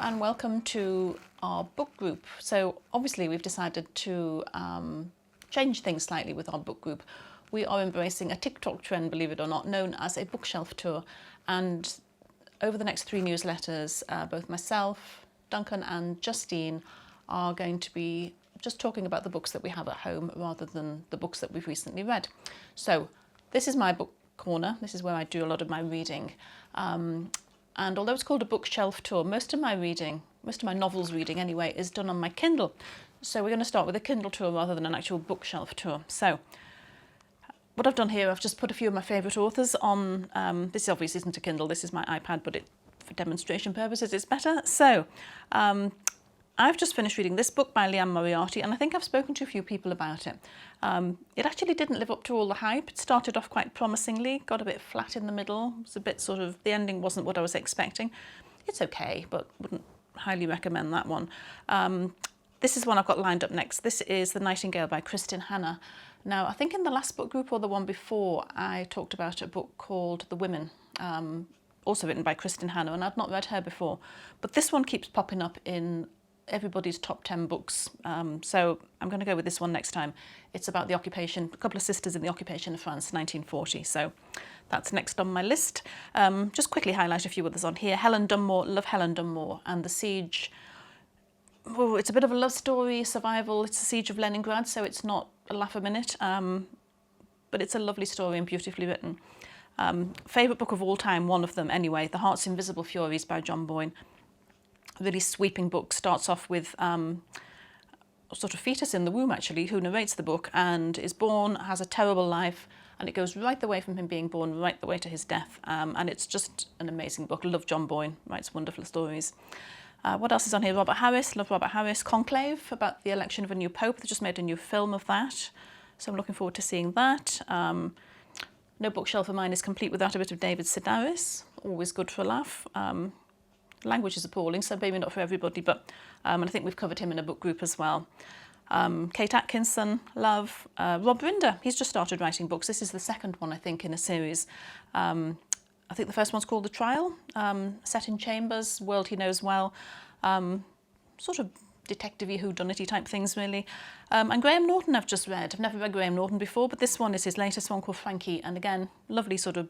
and welcome to our book group. So obviously we've decided to change things slightly with our book group. We are embracing a TikTok trend, believe it or not, known as a bookshelf tour. And over the next 3 newsletters, both myself, Duncan and Justine are going to be just talking about the books that we have at home rather than the books that we've recently read. So this is my book corner. This is where I do a lot of my reading. And although it's called a bookshelf tour, most of my novels reading anyway, is done on my Kindle. So we're going to start with a Kindle tour rather than an actual bookshelf tour. So what I've done here, I've just put a few of my favourite authors on. This obviously isn't a Kindle, this is my iPad, but for demonstration purposes it's better. So I've just finished reading this book by Liane Moriarty, and I think I've spoken to a few people about it. It actually didn't live up to all the hype. It started off quite promisingly, got a bit flat in the middle. It was a bit the ending wasn't what I was expecting. It's okay, but wouldn't highly recommend that one. This is one I've got lined up next. This is The Nightingale by Kristin Hannah. Now, I think in the last book group or the one before, I talked about a book called The Women, also written by Kristin Hannah, and I'd not read her before. But this one keeps popping up in everybody's top 10 books, so I'm going to go with this one next time. It's about the occupation, a couple of sisters in the occupation of France, 1940, so that's next on my list. Just quickly highlight a few others on here. Helen Dunmore, love Helen Dunmore, and The Siege. Oh, it's a bit of a love story, survival. It's the Siege of Leningrad, so it's not a laugh a minute, but it's a lovely story and beautifully written. Favourite book of all time, one of them anyway, The Heart's Invisible Furies by John Boyne. Really sweeping book. Starts off with a sort of fetus in the womb, actually, who narrates the book and is born, has a terrible life, and it goes right the way from him being born, right the way to his death. And it's just an amazing book. Love John Boyne, writes wonderful stories. What else is on here? Robert Harris, love Robert Harris. Conclave, about the election of a new pope. They just made a new film of that, so I'm looking forward to seeing that. No bookshelf of mine is complete without a bit of David Sedaris, always good for a laugh. Language is appalling, so maybe not for everybody, but and I think we've covered him in a book group as well. Kate Atkinson, love. Rob Rinder, he's just started writing books. This is the second one, I think, in a series. I think the first one's called The Trial, set in Chambers, world he knows well, sort of detective-y, whodunity type things, really. And Graham Norton I've just read. I've never read Graham Norton before, but this one is his latest one called Frankie, and again, lovely sort of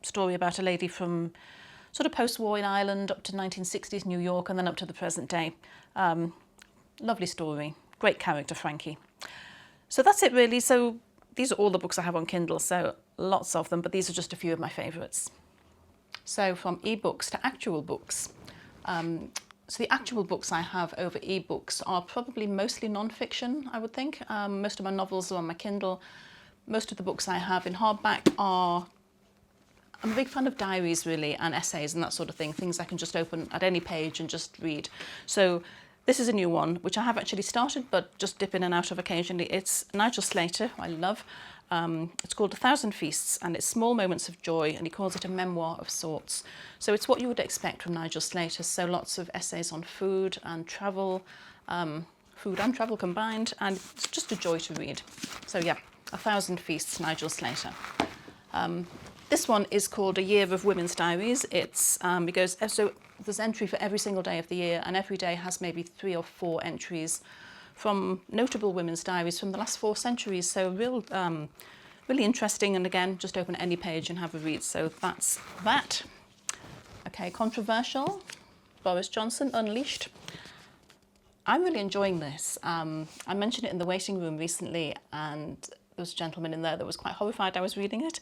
story about a lady from sort of post-war in Ireland up to 1960s New York and then up to the present day. Lovely story, great character, Frankie. So that's it really. So these are all the books I have on Kindle, so lots of them, but these are just a few of my favourites. So from ebooks to actual books. So the actual books I have over ebooks are probably mostly non-fiction, I would think. Most of my novels are on my Kindle. Most of the books I have in hardback are... I'm a big fan of diaries, really, and essays and that sort of thing, things I can just open at any page and just read. So this is a new one, which I have actually started, but just dip in and out of occasionally. It's Nigel Slater, who I love. It's called 1,000 Feasts, and it's small moments of joy, and he calls it a memoir of sorts. So it's what you would expect from Nigel Slater, so lots of essays on food and travel, food and travel combined, and it's just a joy to read. So yeah, 1,000 Feasts, Nigel Slater. This one is called A Year of Women's Diaries. It goes, so there's entry for every single day of the year, and every day has maybe 3 or 4 entries from notable women's diaries from the last 4 centuries. So really interesting, and again, just open any page and have a read. So that's that. Okay, controversial. Boris Johnson, Unleashed. I'm really enjoying this. I mentioned it in the waiting room recently, and there was a gentleman in there that was quite horrified I was reading it.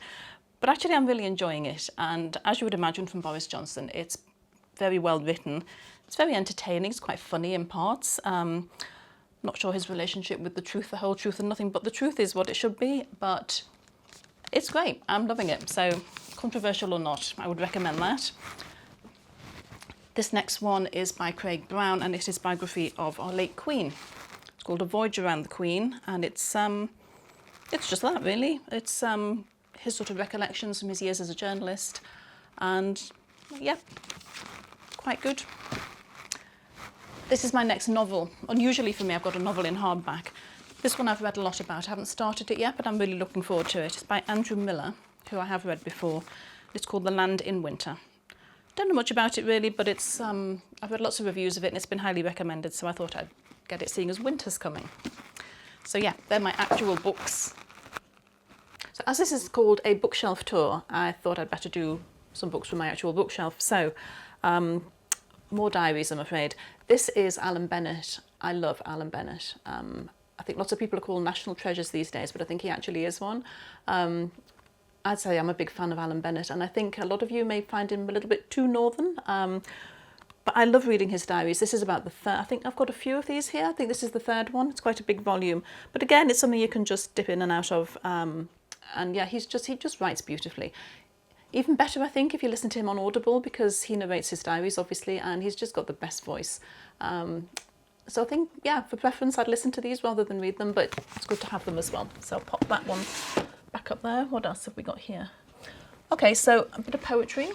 But actually, I'm really enjoying it. And as you would imagine from Boris Johnson, it's very well written. It's very entertaining. It's quite funny in parts. Not sure his relationship with the truth, the whole truth and nothing but the truth is what it should be. But it's great. I'm loving it. So controversial or not, I would recommend that. This next one is by Craig Brown, and it is biography of our late Queen. It's called A Voyage Around the Queen, and it's just that, really. It's his sort of recollections from his years as a journalist, and yeah, quite good. This is my next novel. Unusually for me, I've got a novel in hardback. This one I've read a lot about. I haven't started it yet, but I'm really looking forward to it. It's by Andrew Miller, who I have read before. It's called The Land in Winter. Don't know much about it really, but it's I've read lots of reviews of it and it's been highly recommended, so I thought I'd get it seeing as winter's coming. So yeah, they're my actual books. So as this is called a bookshelf tour, I thought I'd better do some books from my actual bookshelf. So more diaries, I'm afraid. This is Alan Bennett. I love Alan Bennett. I think lots of people are called national treasures these days, but I think he actually is one. I'd say I'm a big fan of Alan Bennett, and I think a lot of you may find him a little bit too northern, but I love reading his diaries. This is about the third. I think I've got a few of these here. I think this is the third one. It's quite a big volume, but again, it's something you can just dip in and out of. And yeah, he just writes beautifully. Even better, I think, if you listen to him on Audible, because he narrates his diaries, obviously, and he's just got the best voice. So I think, yeah, for preference, I'd listen to these rather than read them, but it's good to have them as well. So I'll pop that one back up there. What else have we got here? Okay, so a bit of poetry.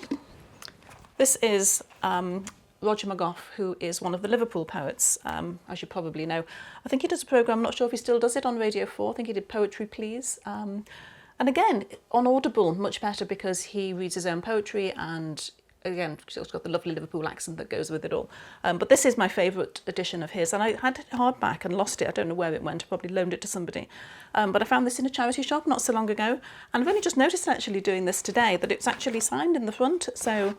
This is Roger McGough, who is one of the Liverpool poets, as you probably know. I think he does a programme, I'm not sure if he still does it, on Radio 4. I think he did Poetry Please. And again, on Audible, much better because he reads his own poetry and again, he's got the lovely Liverpool accent that goes with it all. But this is my favourite edition of his, and I had it hardback and lost it. I don't know where it went. I probably loaned it to somebody. But I found this in a charity shop not so long ago, and I've only just noticed actually doing this today that it's actually signed in the front, so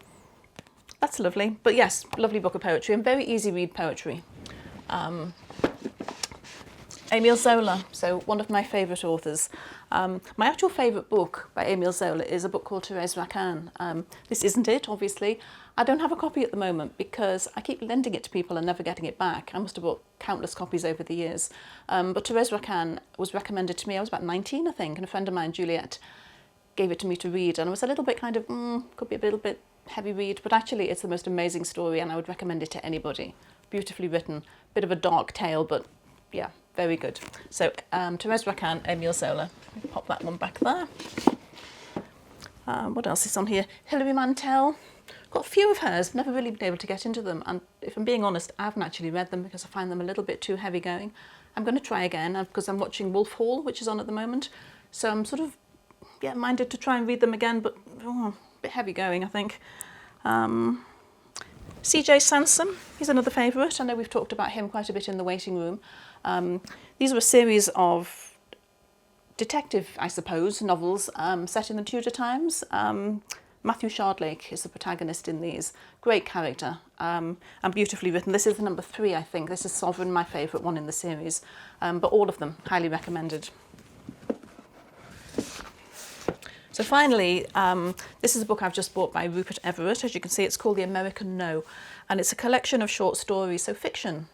that's lovely. But yes, lovely book of poetry and very easy read poetry. Emile Zola, so one of my favourite authors. My actual favourite book by Emile Zola is a book called Thérèse Raquin. This isn't it, obviously. I don't have a copy at the moment because I keep lending it to people and never getting it back. I must have bought countless copies over the years. But Thérèse Raquin was recommended to me. I was about 19, I think, and a friend of mine, Juliet, gave it to me to read. And I was a little bit kind of, could be a little bit heavy read, but actually it's the most amazing story and I would recommend it to anybody. Beautifully written, bit of a dark tale, but yeah, very good. So Thérèse Raquin, Emile Zola. Pop that one back there. What else is on here? Hilary Mantel. Got a few of hers, never really been able to get into them. And if I'm being honest, I haven't actually read them because I find them a little bit too heavy going. I'm going to try again because I'm watching Wolf Hall, which is on at the moment. So I'm sort of minded to try and read them again, but a bit heavy going, I think. C.J. Sansom, he's another favourite. I know we've talked about him quite a bit in the waiting room. These are a series of detective, I suppose, novels set in the Tudor times. Matthew Shardlake is the protagonist in these. Great character and beautifully written. This is the number 3, I think. This is Sovereign, my favourite one in the series. But all of them, highly recommended. So finally, this is a book I've just bought by Rupert Everett. As you can see, it's called The American No, and it's a collection of short stories, so fiction,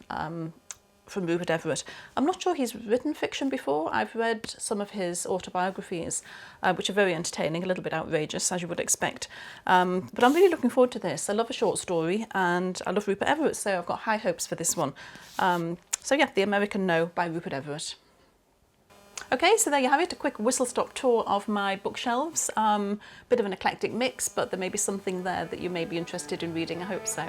from Rupert Everett. I'm not sure he's written fiction before. I've read some of his autobiographies, which are very entertaining, a little bit outrageous, as you would expect. But I'm really looking forward to this. I love a short story, and I love Rupert Everett, so I've got high hopes for this one. So yeah, The American No by Rupert Everett. Okay, so there you have it, a quick whistle-stop tour of my bookshelves. Bit of an eclectic mix, but there may be something there that you may be interested in reading, I hope so.